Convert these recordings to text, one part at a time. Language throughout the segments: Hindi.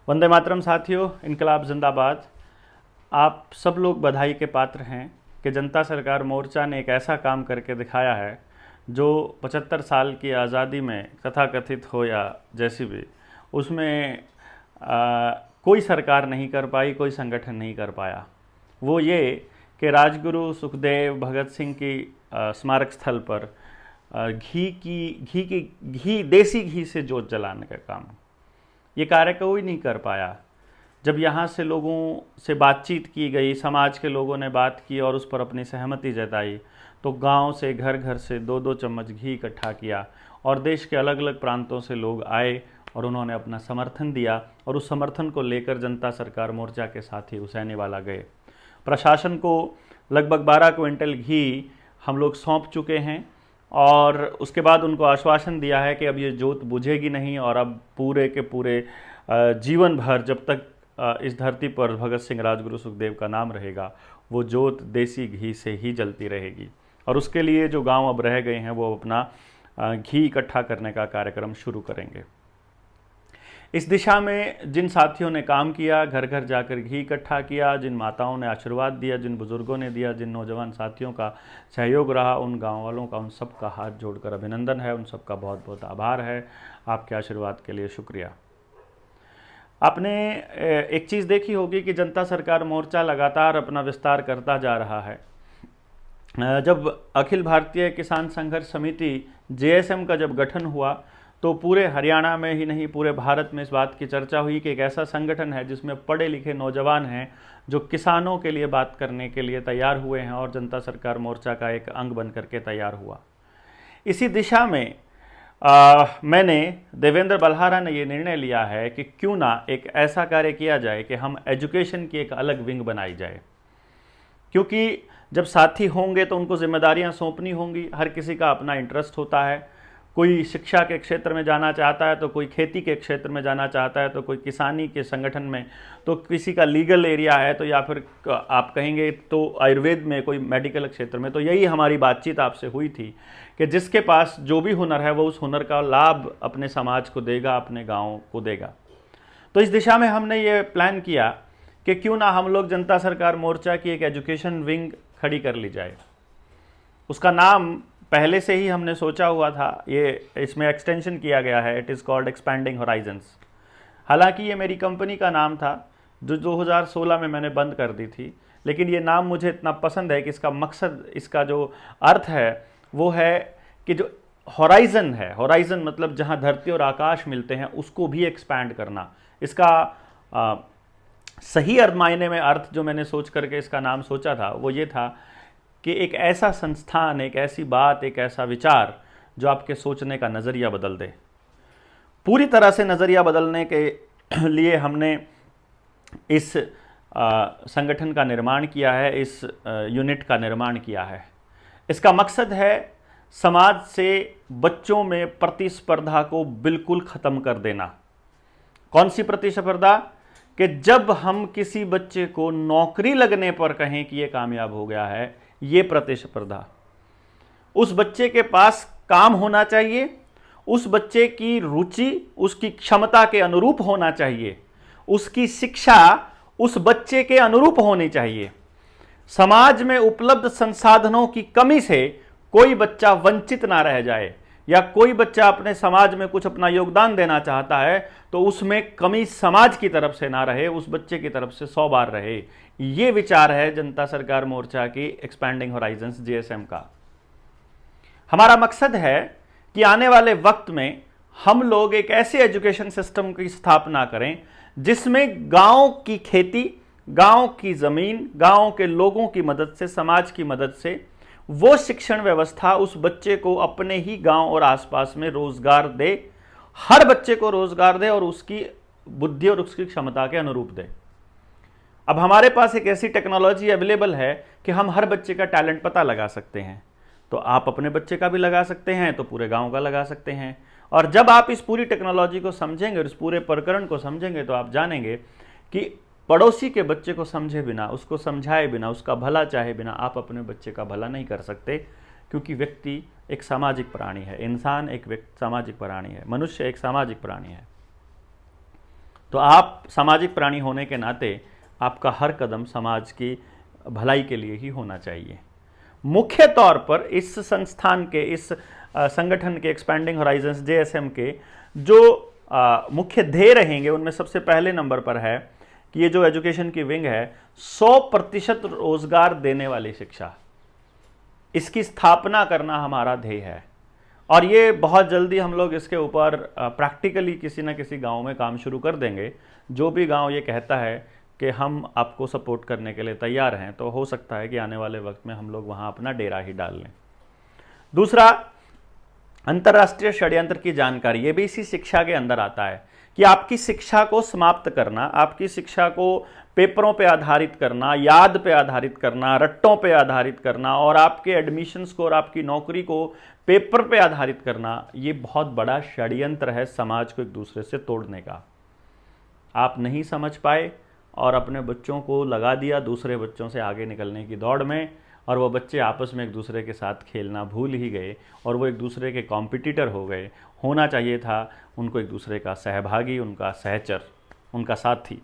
वंदे मातरम साथियों, इनकलाब जिंदाबाद। आप सब लोग बधाई के पात्र हैं कि जनता सरकार मोर्चा ने एक ऐसा काम करके दिखाया है जो 75 साल की आज़ादी में तथाकथित हो या जैसी भी उसमें कोई सरकार नहीं कर पाई, कोई संगठन नहीं कर पाया। वो ये कि राजगुरु सुखदेव भगत सिंह की स्मारक स्थल पर घी देसी घी से जोत जलाने का काम, ये कार्य कोई नहीं कर पाया। जब यहाँ से लोगों से बातचीत की गई, समाज के लोगों ने बात की और उस पर अपनी सहमति जताई, तो गांव से घर घर से 2-2 चम्मच घी इकट्ठा किया और देश के अलग अलग प्रांतों से लोग आए और उन्होंने अपना समर्थन दिया और उस समर्थन को लेकर जनता सरकार मोर्चा के साथी हुसैनीवाला गए। प्रशासन को लगभग 12 क्विंटल घी हम लोग सौंप चुके हैं और उसके बाद उनको आश्वासन दिया है कि अब ये जोत बुझेगी नहीं और अब पूरे के पूरे जीवन भर जब तक इस धरती पर भगत सिंह, राजगुरु, सुखदेव का नाम रहेगा, वो जोत देसी घी से ही जलती रहेगी। और उसके लिए जो गांव अब रह गए हैं वो अपना घी इकट्ठा करने का कार्यक्रम शुरू करेंगे। इस दिशा में जिन साथियों ने काम किया, घर घर जाकर घी इकट्ठा किया, जिन माताओं ने आशीर्वाद दिया, जिन बुजुर्गों ने दिया, जिन नौजवान साथियों का सहयोग रहा, उन गाँव वालों का उन सब का हाथ जोड़कर अभिनंदन है, उन सब का बहुत बहुत आभार है। आपके आशीर्वाद के लिए शुक्रिया। आपने एक चीज़ देखी होगी कि जनता सरकार मोर्चा लगातार अपना विस्तार करता जा रहा है। जब अखिल भारतीय किसान संघर्ष समिति JSM का जब गठन हुआ तो पूरे हरियाणा में ही नहीं, पूरे भारत में इस बात की चर्चा हुई कि एक ऐसा संगठन है जिसमें पढ़े लिखे नौजवान हैं जो किसानों के लिए बात करने के लिए तैयार हुए हैं और जनता सरकार मोर्चा का एक अंग बन करके तैयार हुआ। इसी दिशा में मैंने देवेंद्र बल्हारा ने ये निर्णय लिया है कि क्यों ना एक ऐसा कार्य किया जाए कि हम एजुकेशन की एक अलग विंग बनाई जाए, क्योंकि जब साथी होंगे तो उनको जिम्मेदारियां सौंपनी होंगी। हर किसी का अपना इंटरेस्ट होता है, कोई शिक्षा के क्षेत्र में जाना चाहता है तो कोई खेती के क्षेत्र में जाना चाहता है तो कोई किसानी के संगठन में, तो किसी का लीगल एरिया है तो या फिर आप कहेंगे तो आयुर्वेद में, कोई मेडिकल क्षेत्र में। तो यही हमारी बातचीत आपसे हुई थी कि जिसके पास जो भी हुनर है वो उस हुनर का लाभ अपने समाज को देगा, अपने गाँव को देगा। तो इस दिशा में हमने ये प्लान किया कि क्यों ना हम लोग जनता सरकार मोर्चा की एक एजुकेशन विंग खड़ी कर ली जाए। उसका नाम पहले से ही हमने सोचा हुआ था, ये इसमें एक्सटेंशन किया गया है, it is called expanding Horizons. हालांकि ये मेरी कंपनी का नाम था जो 2016 में मैंने बंद कर दी थी, लेकिन ये नाम मुझे इतना पसंद है कि इसका मकसद, इसका जो अर्थ है वो है कि जो होराइज़न है, होराइज़न मतलब जहाँ धरती और आकाश मिलते हैं, उसको भी एक्सपैंड करना। इसका सही अर्थ मायने में अर्थ जो मैंने सोच करके इसका नाम सोचा था वो ये था कि एक ऐसा संस्थान, एक ऐसी बात, एक ऐसा विचार जो आपके सोचने का नज़रिया बदल दे। पूरी तरह से नज़रिया बदलने के लिए हमने इस संगठन का निर्माण किया है, इस यूनिट का निर्माण किया है। इसका मकसद है समाज से बच्चों में प्रतिस्पर्धा को बिल्कुल ख़त्म कर देना। कौन सी प्रतिस्पर्धा? कि जब हम किसी बच्चे को नौकरी लगने पर कहें कि ये कामयाब हो गया है, ये प्रतिस्पर्धा। उस बच्चे के पास काम होना चाहिए, उस बच्चे की रुचि उसकी क्षमता के अनुरूप होना चाहिए, उसकी शिक्षा उस बच्चे के अनुरूप होनी चाहिए। समाज में उपलब्ध संसाधनों की कमी से कोई बच्चा वंचित ना रह जाए, या कोई बच्चा अपने समाज में कुछ अपना योगदान देना चाहता है तो उसमें कमी समाज की तरफ से ना रहे, उस बच्चे की तरफ से 100 बार रहे। ये विचार है जनता सरकार मोर्चा की एक्सपैंडिंग होराइजन्स JSM का। हमारा मकसद है कि आने वाले वक्त में हम लोग एक ऐसे एजुकेशन सिस्टम की स्थापना करें जिसमें गांव की खेती, गांव की ज़मीन, गांव के लोगों की मदद से, समाज की मदद से वो शिक्षण व्यवस्था उस बच्चे को अपने ही गांव और आसपास में रोजगार दे, हर बच्चे को रोजगार दे और उसकी बुद्धि और उसकी क्षमता के अनुरूप दे। अब हमारे पास एक ऐसी टेक्नोलॉजी अवेलेबल है कि हम हर बच्चे का टैलेंट पता लगा सकते हैं। तो आप अपने बच्चे का भी लगा सकते हैं, तो पूरे गांव का लगा सकते हैं। और जब आप इस पूरी टेक्नोलॉजी को समझेंगे और इस पूरे प्रकरण को समझेंगे तो आप जानेंगे कि पड़ोसी के बच्चे को समझे बिना, उसको समझाए बिना, उसका भला चाहे बिना आप अपने बच्चे का भला नहीं कर सकते, क्योंकि व्यक्ति एक सामाजिक प्राणी है, इंसान एक सामाजिक प्राणी है, मनुष्य एक सामाजिक प्राणी है। तो आप सामाजिक प्राणी होने के नाते आपका हर कदम समाज की भलाई के लिए ही होना चाहिए। मुख्य तौर पर इस संस्थान के, इस संगठन के, एक्सपैंडिंग होराइजन्स JSM के जो मुख्य ध्येय रहेंगे उनमें सबसे पहले नंबर पर है कि ये जो एजुकेशन की विंग है 100% रोजगार देने वाली शिक्षा, इसकी स्थापना करना हमारा ध्येय है। और ये बहुत जल्दी हम लोग इसके ऊपर प्रैक्टिकली किसी न किसी गांव में काम शुरू कर देंगे। जो भी गांव ये कहता है कि हम आपको सपोर्ट करने के लिए तैयार हैं, तो हो सकता है कि आने वाले वक्त में हम लोग वहां अपना डेरा ही डाल लें। दूसरा, अंतर्राष्ट्रीय षड्यंत्र की जानकारी, ये भी इसी शिक्षा के अंदर आता है कि आपकी शिक्षा को समाप्त करना, आपकी शिक्षा को पेपरों पे आधारित करना, याद पे आधारित करना, रट्टों पे आधारित करना और आपके एडमिशन स्कोर, आपकी नौकरी को पेपर पे आधारित करना, ये बहुत बड़ा षड्यंत्र है समाज को एक दूसरे से तोड़ने का। आप नहीं समझ पाए और अपने बच्चों को लगा दिया दूसरे बच्चों से आगे निकलने की दौड़ में, और वो बच्चे आपस में एक दूसरे के साथ खेलना भूल ही गए और वो एक दूसरे के कॉम्पिटिटर हो गए। होना चाहिए था उनको एक दूसरे का सहभागी, उनका सहचर, उनका साथी।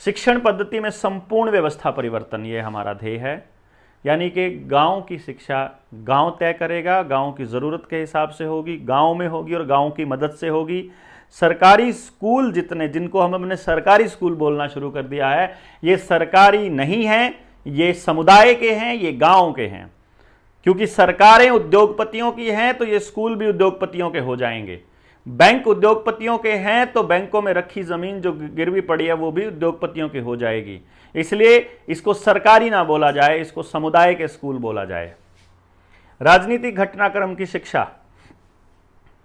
शिक्षण पद्धति में संपूर्ण व्यवस्था परिवर्तन, ये हमारा ध्येय है। यानी कि गांव की शिक्षा गांव तय करेगा, गांव की ज़रूरत के हिसाब से होगी, गांव में होगी और गांव की मदद से होगी। सरकारी स्कूल जितने, जिनको हम अपने सरकारी स्कूल बोलना शुरू कर दिया है, ये सरकारी नहीं हैं, ये समुदाय के हैं, ये गांव के हैं। क्योंकि सरकारें उद्योगपतियों की हैं तो ये स्कूल भी उद्योगपतियों के हो जाएंगे। बैंक उद्योगपतियों के हैं तो बैंकों में रखी जमीन जो गिरवी पड़ी है वो भी उद्योगपतियों की हो जाएगी। इसलिए इसको सरकारी ना बोला जाए, इसको समुदाय के स्कूल बोला जाए। राजनीतिक घटनाक्रम की शिक्षा,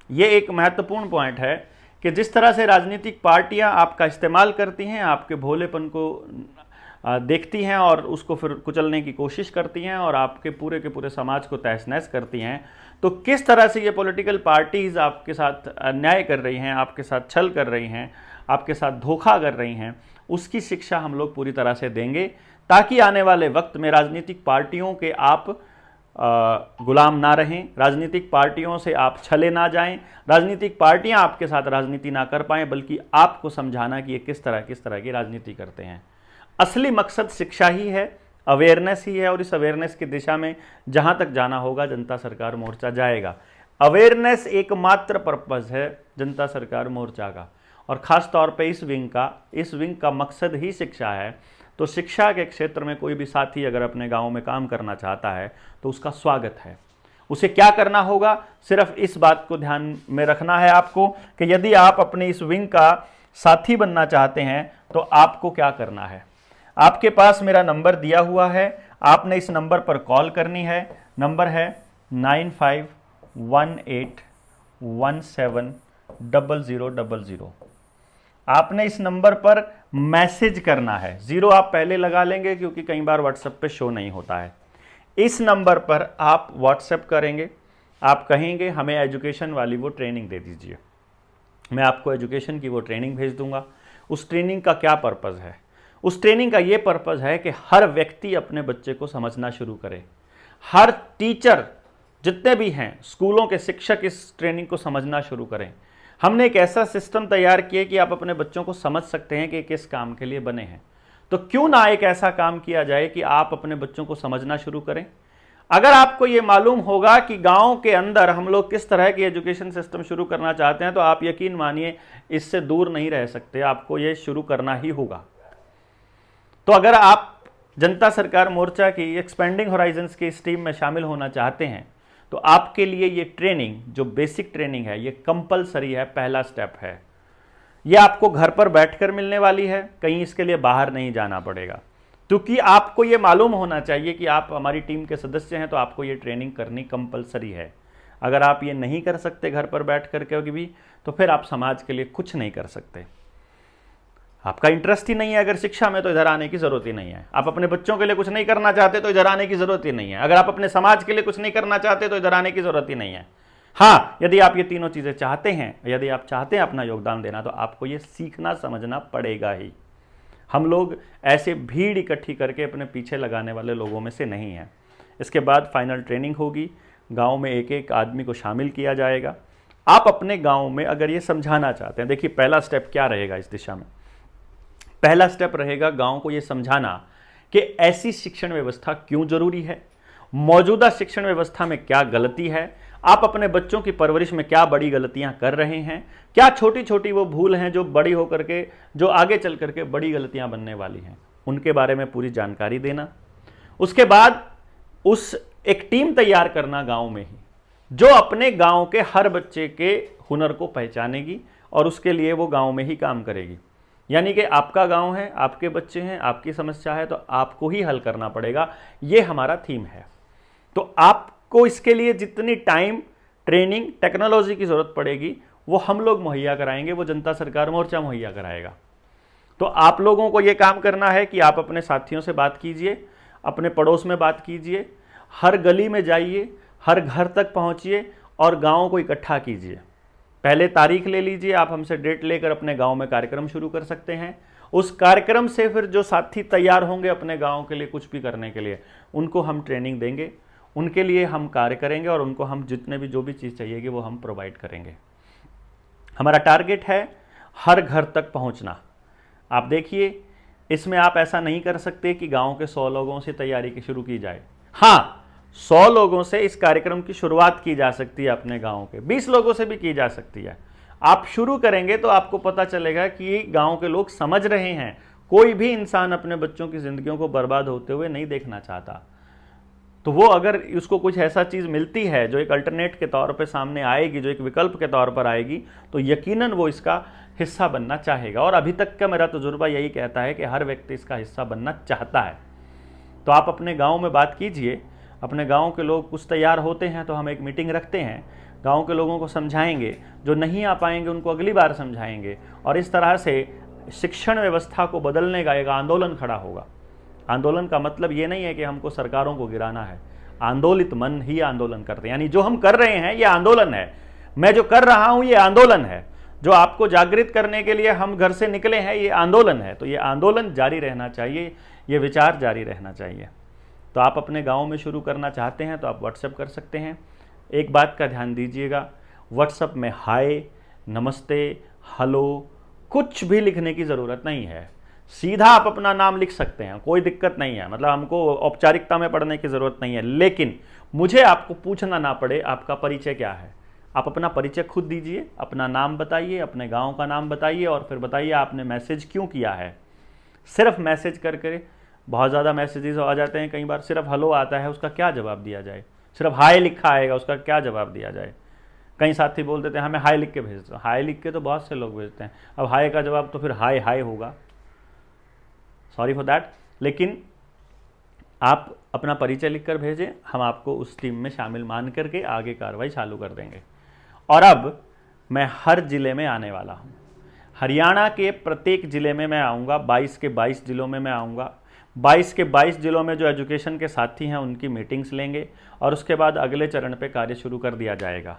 ये एक महत्वपूर्ण पॉइंट है कि जिस तरह से राजनीतिक पार्टियां आपका इस्तेमाल करती हैं, आपके भोलेपन को देखती हैं और उसको फिर कुचलने की कोशिश करती हैं और आपके पूरे के पूरे समाज को तहस नहस करती हैं, तो किस तरह से ये पॉलिटिकल पार्टीज़ आपके साथ अन्याय कर रही हैं, आपके साथ छल कर रही हैं, आपके साथ धोखा कर रही हैं, उसकी शिक्षा हम लोग पूरी तरह से देंगे, ताकि आने वाले वक्त में राजनीतिक पार्टियों के आप गुलाम ना रहें, राजनीतिक पार्टियों से आप छले ना जाएं, राजनीतिक पार्टियां आपके साथ राजनीति ना कर पाएं, बल्कि आपको समझाना कि ये किस तरह की राजनीति करते हैं। असली मकसद शिक्षा ही है, अवेयरनेस ही है, और इस अवेयरनेस की दिशा में जहां तक जाना होगा जनता सरकार मोर्चा जाएगा। अवेयरनेस एकमात्र पर्पज़ है जनता सरकार मोर्चा का, और ख़ास तौर पे इस विंग का मकसद ही शिक्षा है। तो शिक्षा के क्षेत्र में कोई भी साथी अगर अपने गांव में काम करना चाहता है तो उसका स्वागत है। उसे क्या करना होगा, सिर्फ इस बात को ध्यान में रखना है आपको कि यदि आप अपने इस विंग का साथी बनना चाहते हैं तो आपको क्या करना है। आपके पास मेरा नंबर दिया हुआ है, आपने इस नंबर पर कॉल करनी है। नंबर है 9518170000। आपने इस नंबर पर मैसेज करना है। 0 आप पहले लगा लेंगे क्योंकि कई बार व्हाट्सएप पे शो नहीं होता है। इस नंबर पर आप व्हाट्सएप करेंगे, आप कहेंगे हमें एजुकेशन वाली वो ट्रेनिंग दे दीजिए, मैं आपको एजुकेशन की वो ट्रेनिंग भेज दूंगा। उस ट्रेनिंग का क्या पर्पज़ है? उस ट्रेनिंग का ये पर्पज़ है कि हर व्यक्ति अपने बच्चे को समझना शुरू करे। हर टीचर जितने भी हैं, स्कूलों के शिक्षक इस ट्रेनिंग को समझना शुरू करें। हमने एक ऐसा सिस्टम तैयार किया कि आप अपने बच्चों को समझ सकते हैं कि किस काम के लिए बने हैं। तो क्यों ना एक ऐसा काम किया जाए कि आप अपने बच्चों को समझना शुरू करें। अगर आपको ये मालूम होगा कि गांव के अंदर हम लोग किस तरह की एजुकेशन सिस्टम शुरू करना चाहते हैं, तो आप यकीन मानिए इससे दूर नहीं रह सकते, आपको ये शुरू करना ही होगा। तो अगर आप जनता सरकार मोर्चा की एक्सपेंडिंग होराइजन्स की इस टीम में शामिल होना चाहते हैं तो आपके लिए ये ट्रेनिंग, जो बेसिक ट्रेनिंग है, ये कंपलसरी है, पहला स्टेप है। ये आपको घर पर बैठकर मिलने वाली है, कहीं इसके लिए बाहर नहीं जाना पड़ेगा। क्योंकि आपको ये मालूम होना चाहिए कि आप हमारी टीम के सदस्य हैं, तो आपको ये ट्रेनिंग करनी कंपलसरी है। अगर आप ये नहीं कर सकते घर पर बैठ कर के भी, तो फिर आप समाज के लिए कुछ नहीं कर सकते। आपका इंटरेस्ट ही नहीं है अगर शिक्षा में, तो इधर आने की ज़रूरत ही नहीं है। आप अपने बच्चों के लिए कुछ नहीं करना चाहते तो इधर आने की ज़रूरत ही नहीं है। अगर आप अपने समाज के लिए कुछ नहीं करना चाहते तो इधर आने की ज़रूरत ही नहीं है। हाँ, यदि आप ये तीनों चीज़ें चाहते हैं, यदि आप चाहते हैं अपना योगदान देना, तो आपको ये सीखना समझना पड़ेगा ही। हम लोग ऐसे भीड़ इकट्ठी करके अपने पीछे लगाने वाले लोगों में से नहीं हैं। इसके बाद फाइनल ट्रेनिंग होगी, गाँव में एक एक आदमी को शामिल किया जाएगा। आप अपने गांव में अगर ये समझाना चाहते हैं, देखिए पहला स्टेप क्या रहेगा इस दिशा में, पहला स्टेप रहेगा गांव को ये समझाना कि ऐसी शिक्षण व्यवस्था क्यों जरूरी है, मौजूदा शिक्षण व्यवस्था में क्या गलती है, आप अपने बच्चों की परवरिश में क्या बड़ी गलतियां कर रहे हैं, क्या छोटी छोटी वो भूल हैं जो बड़ी होकर के, जो आगे चल करके बड़ी गलतियां बनने वाली हैं, उनके बारे में पूरी जानकारी देना। उसके बाद उस एक टीम तैयार करना गांव में ही, जो अपने गांव के हर बच्चे के हुनर को पहचानेगी और उसके लिए वो गांव में ही काम करेगी। यानी कि आपका गांव है, आपके बच्चे हैं, आपकी समस्या है, तो आपको ही हल करना पड़ेगा, ये हमारा थीम है। तो आपको इसके लिए जितनी टाइम, ट्रेनिंग, टेक्नोलॉजी की जरूरत पड़ेगी वो हम लोग मुहैया कराएंगे, वो जनता सरकार मोर्चा मुहैया कराएगा। तो आप लोगों को ये काम करना है कि आप अपने साथियों से बात कीजिए, अपने पड़ोस में बात कीजिए, हर गली में जाइए, हर घर तक पहुंचिए और गाँव को इकट्ठा कीजिए। पहले तारीख ले लीजिए, आप हमसे डेट लेकर अपने गांव में कार्यक्रम शुरू कर सकते हैं। उस कार्यक्रम से फिर जो साथी तैयार होंगे अपने गांव के लिए कुछ भी करने के लिए, उनको हम ट्रेनिंग देंगे, उनके लिए हम कार्य करेंगे और उनको हम जितने भी जो भी चीज़ चाहिएगी वो हम प्रोवाइड करेंगे। हमारा टारगेट है हर घर तक पहुंचना। आप देखिए, इसमें आप ऐसा नहीं कर सकते कि गांव के 100 लोगों से तैयारी की शुरू की जाए। हाँ, 100 लोगों से इस कार्यक्रम की शुरुआत की जा सकती है, अपने गांव के 20 लोगों से भी की जा सकती है। आप शुरू करेंगे तो आपको पता चलेगा कि गांव के लोग समझ रहे हैं। कोई भी इंसान अपने बच्चों की जिंदगियों को बर्बाद होते हुए नहीं देखना चाहता। तो वो अगर उसको कुछ ऐसा चीज़ मिलती है जो एक अल्टरनेट के तौर पे सामने आएगी, जो एक विकल्प के तौर पर आएगी, तो यकीनन वो इसका हिस्सा बनना चाहेगा। और अभी तक का मेरा तजुर्बा यही कहता है कि हर व्यक्ति इसका हिस्सा बनना चाहता है। तो आप अपने गाँव में बात कीजिए, अपने गांव के लोग कुछ तैयार होते हैं तो हम एक मीटिंग रखते हैं, गांव के लोगों को समझाएंगे, जो नहीं आ पाएंगे उनको अगली बार समझाएंगे, और इस तरह से शिक्षण व्यवस्था को बदलने का एक आंदोलन खड़ा होगा। आंदोलन का मतलब ये नहीं है कि हमको सरकारों को गिराना है, आंदोलित मन ही आंदोलन करते हैं। यानी जो हम कर रहे हैं ये आंदोलन है, मैं जो कर रहा हूं ये आंदोलन है, जो आपको जागृत करने के लिए हम घर से निकले हैं ये आंदोलन है। तो ये आंदोलन जारी रहना चाहिए, ये विचार जारी रहना चाहिए। तो आप अपने गांव में शुरू करना चाहते हैं तो आप व्हाट्सएप कर सकते हैं। एक बात का ध्यान दीजिएगा, व्हाट्सएप में हाय, नमस्ते, हेलो कुछ भी लिखने की ज़रूरत नहीं है। सीधा आप अपना नाम लिख सकते हैं, कोई दिक्कत नहीं है, मतलब हमको औपचारिकता में पढ़ने की ज़रूरत नहीं है। लेकिन मुझे आपको पूछना ना पड़े आपका परिचय क्या है। आप अपना परिचय खुद दीजिए, अपना नाम बताइए, अपने गाँव का नाम बताइए और फिर बताइए आपने मैसेज क्यों किया है। सिर्फ मैसेज करके बहुत ज़्यादा मैसेजेस आ जाते हैं, कई बार सिर्फ हेलो आता है, उसका क्या जवाब दिया जाए। सिर्फ हाय लिखा आएगा, उसका क्या जवाब दिया जाए। कई साथी बोल देते हैं हमें हाय लिख के भेज दो। हाय लिख के तो बहुत से लोग भेजते हैं, अब हाय का जवाब तो फिर हाय हाय होगा, सॉरी फॉर दैट। लेकिन आप अपना परिचय लिख कर भेजें, हम आपको उस टीम में शामिल मान करके आगे कार्रवाई चालू कर देंगे। और अब मैं हर जिले में आने वाला हूँ, हरियाणा के प्रत्येक जिले में मैं आऊँगा, 22 के 22 जिलों में मैं आऊँगा। 22 के 22 जिलों में जो एजुकेशन के साथी हैं उनकी मीटिंग्स लेंगे और उसके बाद अगले चरण पे कार्य शुरू कर दिया जाएगा।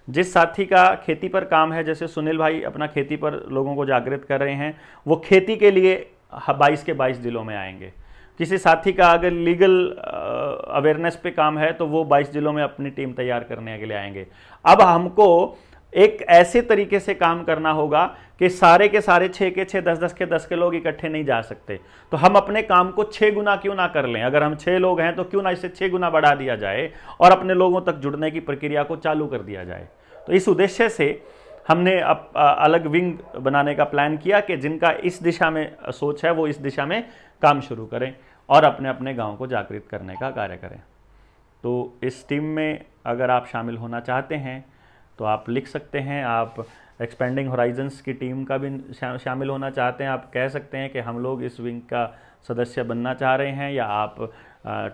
जिस साथी का खेती पर काम है, जैसे सुनील भाई अपना खेती पर लोगों को जागृत कर रहे हैं, वो खेती के लिए 22 के 22 जिलों में आएंगे। किसी साथी का अगर लीगल अवेयरनेस पे काम है तो वो 22 जिलों में अपनी टीम तैयार करने के लिए आएंगे। अब हमको एक ऐसे तरीके से काम करना होगा कि सारे के सारे 6 के 6, 10 के 10 के लोग इकट्ठे नहीं जा सकते। तो हम अपने काम को 6 गुना क्यों ना कर लें। अगर हम 6 लोग हैं तो क्यों ना इसे 6 गुना बढ़ा दिया जाए और अपने लोगों तक जुड़ने की प्रक्रिया को चालू कर दिया जाए। तो इस उद्देश्य से हमने अलग विंग बनाने का प्लान किया कि जिनका इस दिशा में सोच है वो इस दिशा में काम शुरू करें और अपने अपने गाँव को जागृत करने का कार्य करें। तो इस टीम में अगर आप शामिल होना चाहते हैं तो आप लिख सकते हैं। आप एक्सपेंडिंग होराइजन्स की टीम का भी शामिल होना चाहते हैं, आप कह सकते हैं कि हम लोग इस विंग का सदस्य बनना चाह रहे हैं, या आप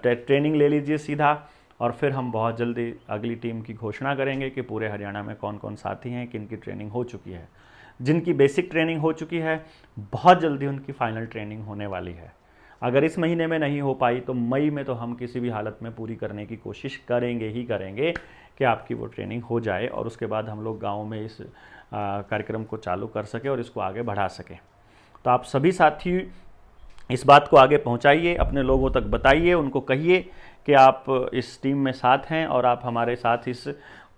ट्रेनिंग ले लीजिए सीधा। और फिर हम बहुत जल्दी अगली टीम की घोषणा करेंगे कि पूरे हरियाणा में कौन कौन साथी हैं, किन की ट्रेनिंग हो चुकी है। जिनकी बेसिक ट्रेनिंग हो चुकी है बहुत जल्दी उनकी फाइनल ट्रेनिंग होने वाली है। अगर इस महीने में नहीं हो पाई तो मई में तो हम किसी भी हालत में पूरी करने की कोशिश करेंगे ही करेंगे कि आपकी वो ट्रेनिंग हो जाए और उसके बाद हम लोग गाँव में इस कार्यक्रम को चालू कर सकें और इसको आगे बढ़ा सकें। तो आप सभी साथी इस बात को आगे पहुंचाइए, अपने लोगों तक बताइए, उनको कहिए कि आप इस टीम में साथ हैं और आप हमारे साथ इस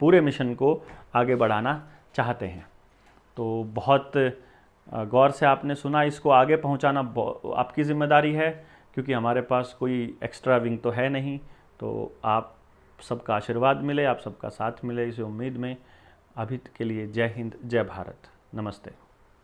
पूरे मिशन को आगे बढ़ाना चाहते हैं। तो बहुत गौर से आपने सुना, इसको आगे पहुंचाना आपकी ज़िम्मेदारी है, क्योंकि हमारे पास कोई एक्स्ट्रा विंग तो है नहीं। तो आप सबका आशीर्वाद मिले, आप सबका साथ मिले, इसी उम्मीद में अभी के लिए जय हिंद, जय भारत, नमस्ते।